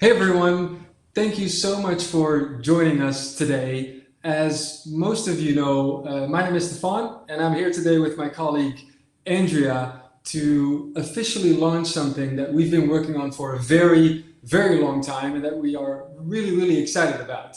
Hey everyone, thank you so much for joining us today. As most of you know, my name is Stefan and I'm here today with my colleague Andrea to officially launch something that we've been working on for a very, very long time and that we are really, really excited about.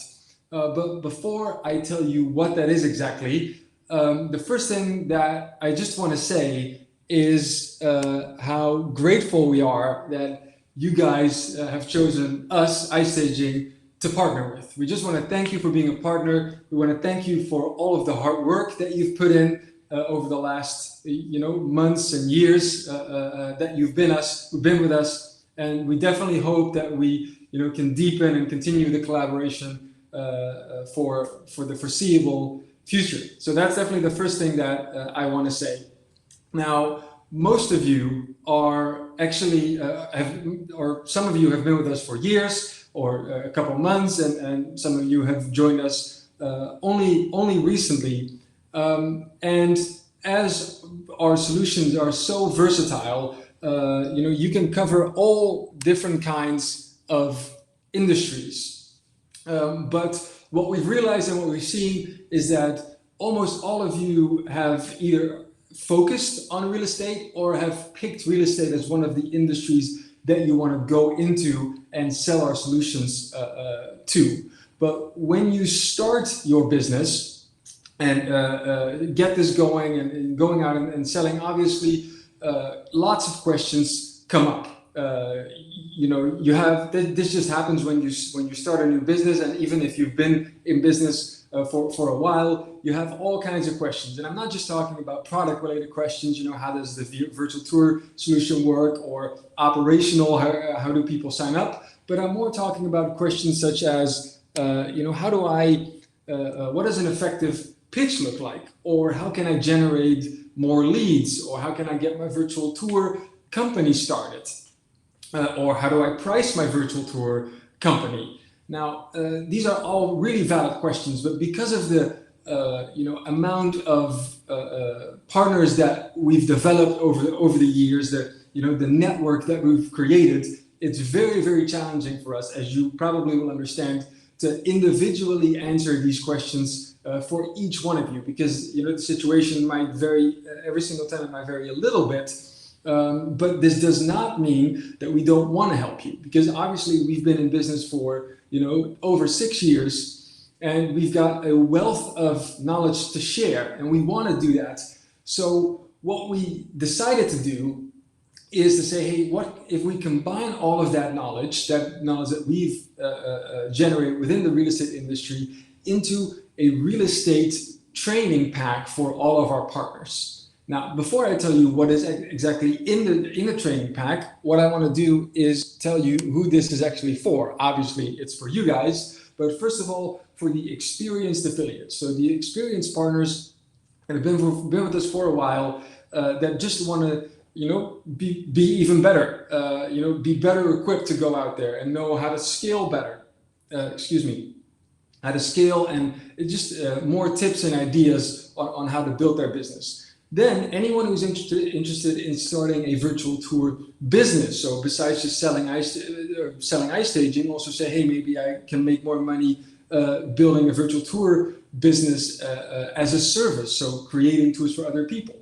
But before I tell you what that is exactly, the first thing that I just want to say is how grateful we are that you guys have chosen us, iStaging, to partner with. We just want to thank you for being a partner. We want to thank you for all of the hard work that you've put in over the last, months and years that you've been with us, and we definitely hope that we, can deepen and continue the collaboration for the foreseeable future. So that's definitely the first thing that I want to say. Now, most of you are actually, or some of you have been with us for years or a couple of months, and some of you have joined us only recently. And as our solutions are so versatile, you can cover all different kinds of industries. But what we've realized and what we've seen is that almost all of you have either focused on real estate or have picked real estate as one of the industries that you want to go into and sell our solutions to. But when you start your business and get this going and going out and selling, obviously lots of questions come up. You have this just happens when you start a new business, and even if you've been in business for a while, you have all kinds of questions. And I'm not just talking about product related questions, how does the virtual tour solution work, or operational, how do people sign up, but I'm more talking about questions such as how do I what does an effective pitch look like, or how can I generate more leads, or how can I get my virtual tour company started, or how do I price my virtual tour company. Now, these are all really valid questions, but because of the amount of partners that we've developed over the years, the network that we've created, it's very, very challenging for us, as you probably will understand, to individually answer these questions for each one of you, because the situation might vary every single time. It might vary a little bit. But this does not mean that we don't want to help you, because obviously we've been in business for over 6 years, and we've got a wealth of knowledge to share, and we want to do that. So what we decided to do is to say, hey, what if we combine all of that knowledge that we've generated within the real estate industry into a real estate training pack for all of our partners. Now, before I tell you what is exactly in the training pack, what I want to do is tell you who this is actually for. Obviously, it's for you guys, but first of all, for the experienced affiliates. So the experienced partners that have been with us for a while, that just want to, be even better, be better equipped to go out there and know how to scale better. How to scale, and just more tips and ideas on how to build their business. Then anyone who's interested in starting a virtual tour business, so besides just selling iStaging, also say, hey, maybe I can make more money building a virtual tour business as a service, so creating tours for other people.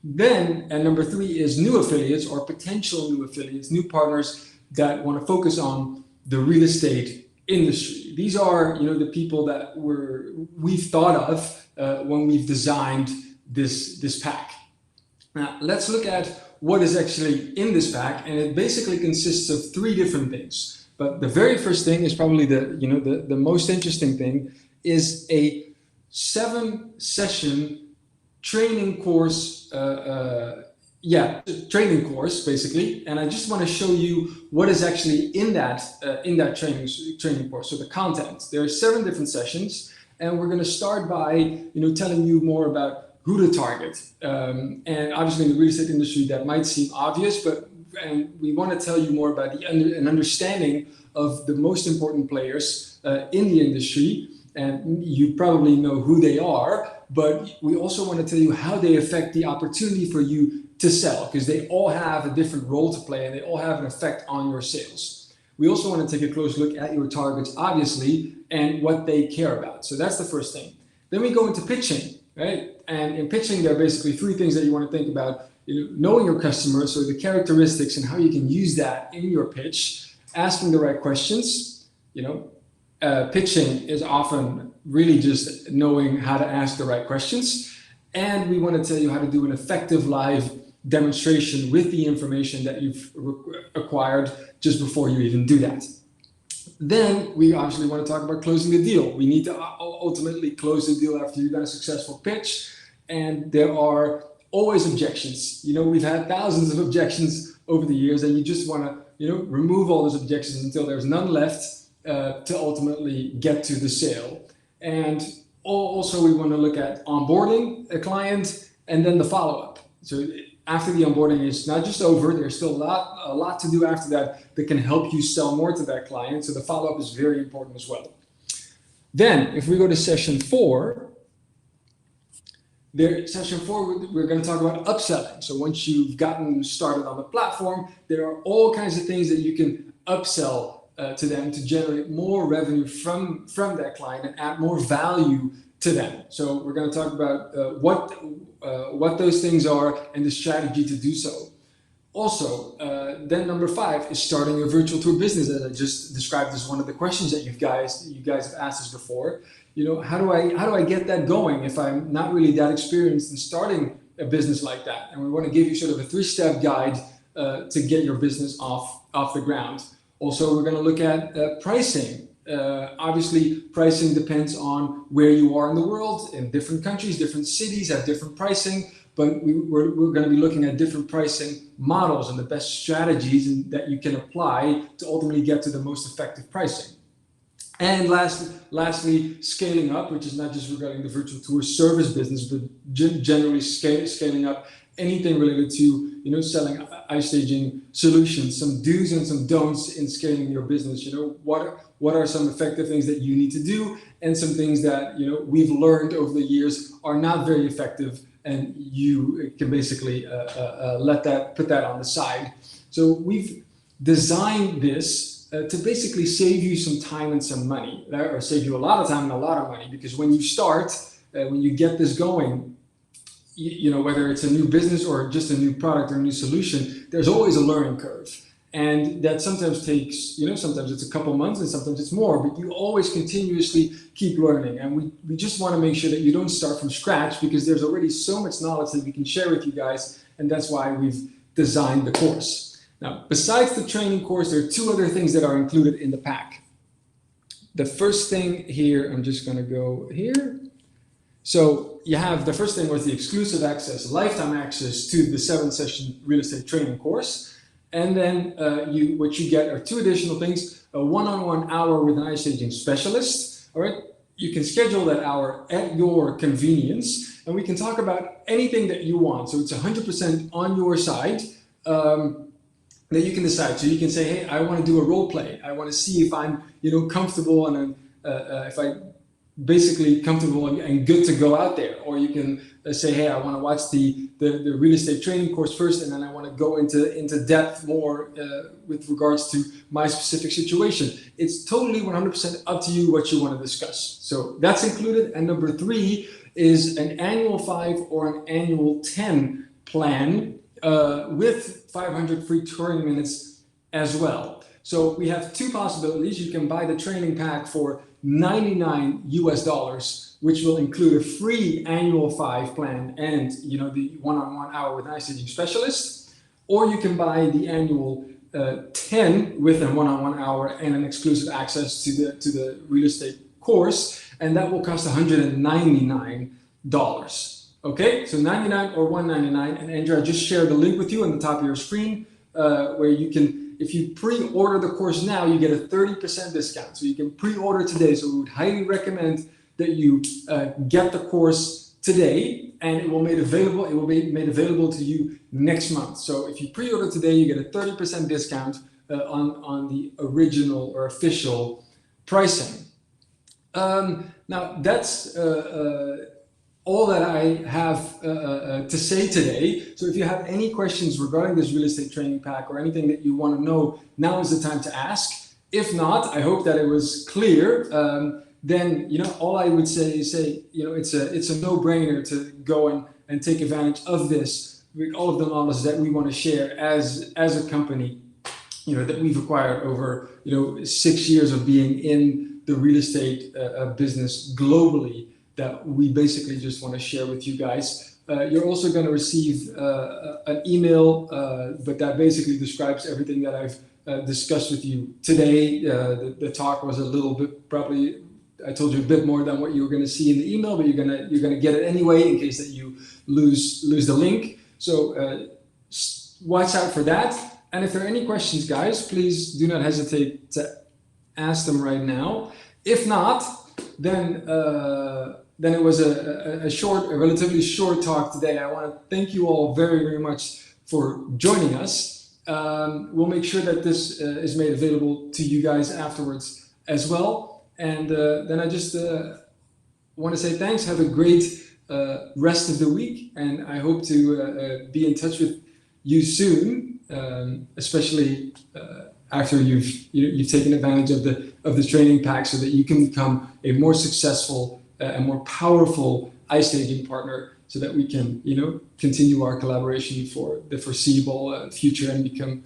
Then, and number 3 is new affiliates or potential new affiliates, new partners that want to focus on the real estate industry. These are the people that we've thought of when we've designed this pack. Now let's look at what is actually in this pack, and it basically consists of 3 different things. But the very first thing is probably the most interesting thing, is a 7-session training course. Training course basically, and I just want to show you what is actually in that training course. So the content. There are 7 different sessions, and we're going to start by telling you more about who to target. And obviously in the real estate industry that might seem obvious, and we want to tell you more about an understanding of the most important players in the industry. And you probably know who they are, but we also want to tell you how they affect the opportunity for you to sell, because they all have a different role to play and they all have an effect on your sales. we also want to take a close look at your targets, obviously, and what they care about. So that's the first thing. Then we go into pitching, right? And in pitching, there are basically three things that you want to think about. Knowing your customers, so the characteristics and how you can use that in your pitch, asking the right questions. Pitching is often really just knowing how to ask the right questions. And we want to tell you how to do an effective live demonstration with the information that you've acquired just before you even do that. Then we obviously want to talk about closing the deal. We need to ultimately close the deal after you've done a successful pitch. And there are always objections. We've had thousands of objections over the years, and you just want to, remove all those objections until there's none left to ultimately get to the sale. And also we want to look at onboarding a client and then the follow-up. So after the onboarding is not just over, there's still a lot to do after that can help you sell more to that client. So the follow-up is very important as well. Then if we go to session 4, we're going to talk about upselling. So once you've gotten started on the platform, there are all kinds of things that you can upsell to them to generate more revenue from that client and add more value to them. So we're going to talk about what those things are and the strategy to do so. Also, then number 5 is starting a virtual tour business, as I just described as one of the questions that you guys have asked us before. How do I get that going if I'm not really that experienced in starting a business like that? And we want to give you sort of a 3-step guide to get your business off the ground. Also, we're going to look at pricing. Obviously, pricing depends on where you are in the world. In different countries, different cities have different pricing, but we're going to be looking at different pricing models and the best strategies that you can apply to ultimately get to the most effective pricing. And lastly, scaling up, which is not just regarding the virtual tour service business, but generally scaling up anything related to selling iStaging solutions, some do's and some don'ts in scaling your business. What are some effective things that you need to do, and some things that we've learned over the years are not very effective, and you can basically put that on the side. So we've designed this to basically save you some time and some money, or save you a lot of time and a lot of money, because when you start, when you get this going, whether it's a new business or just a new product or a new solution, there's always a learning curve. And that sometimes takes, sometimes it's a couple months and sometimes it's more, but you always continuously keep learning. And we just want to make sure that you don't start from scratch, because there's already so much knowledge that we can share with you guys. And that's why we've designed the course. Now, besides the training course, there are 2 other things that are included in the pack. The first thing here, I'm just going to go here. So you have, the first thing was the exclusive access, lifetime access to the 7-session real estate training course. And then what you get are 2 additional things: a one-on-one hour with an iStaging specialist. All right, you can schedule that hour at your convenience, and we can talk about anything that you want. So it's 100% on your side that you can decide. So you can say, hey, I want to do a role play. I want to see if I'm comfortable and if I basically comfortable and good to go out there. Or you can say, hey, I want to watch the real estate training course first, and then I want to go into depth more with regards to my specific situation. It's totally 100% up to you what you want to discuss. So that's included. And number 3 is an annual 5 or an annual 10 plan with 500 free touring minutes as well. So we have 2 possibilities. You can buy the training pack for $99 US, which will include a free annual 5 plan and the one-on-one hour with an iStaging specialist, or you can buy the annual 10 with a one-on-one hour and an exclusive access to the real estate course, and that will cost $199. Okay, so 99 or 199, and Andrea just shared the link with you on the top of your screen, where you can, if you pre-order the course now, you get a 30% discount. So you can pre-order today. So we would highly recommend that you get the course today, and it will be made available to you next month. So if you pre-order today, you get a 30% discount on the original or official pricing. Now that's all that I have to say today. So if you have any questions regarding this real estate training pack or anything that you want to know, now is the time to ask. If not, I hope that it was clear. Then all I would say is it's a no-brainer to go and take advantage of this with all of the knowledge that we want to share as a company, that we've acquired over 6 years of being in the real estate business globally, that we basically just want to share with you guys. You're also going to receive an email, but that basically describes everything that I've discussed with you today. The talk was a little bit, probably I told you a bit more than what you were going to see in the email, but you're gonna get it anyway in case that you lose the link. So watch out for that. And if there are any questions, guys, please do not hesitate to ask them right now. If not, then it was a relatively short talk today. I want to thank you all very, very much for joining us. We'll make sure that this is made available to you guys afterwards as well. And then I just want to say thanks. Have a great rest of the week, and I hope to be in touch with you soon, especially after you've taken advantage of the training pack, so that you can become a more successful and more powerful iStaging partner, so that we can continue our collaboration for the foreseeable future and become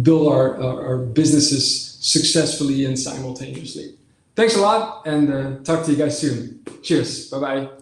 build our businesses successfully and simultaneously. Thanks a lot, and talk to you guys soon. Cheers. Bye-bye.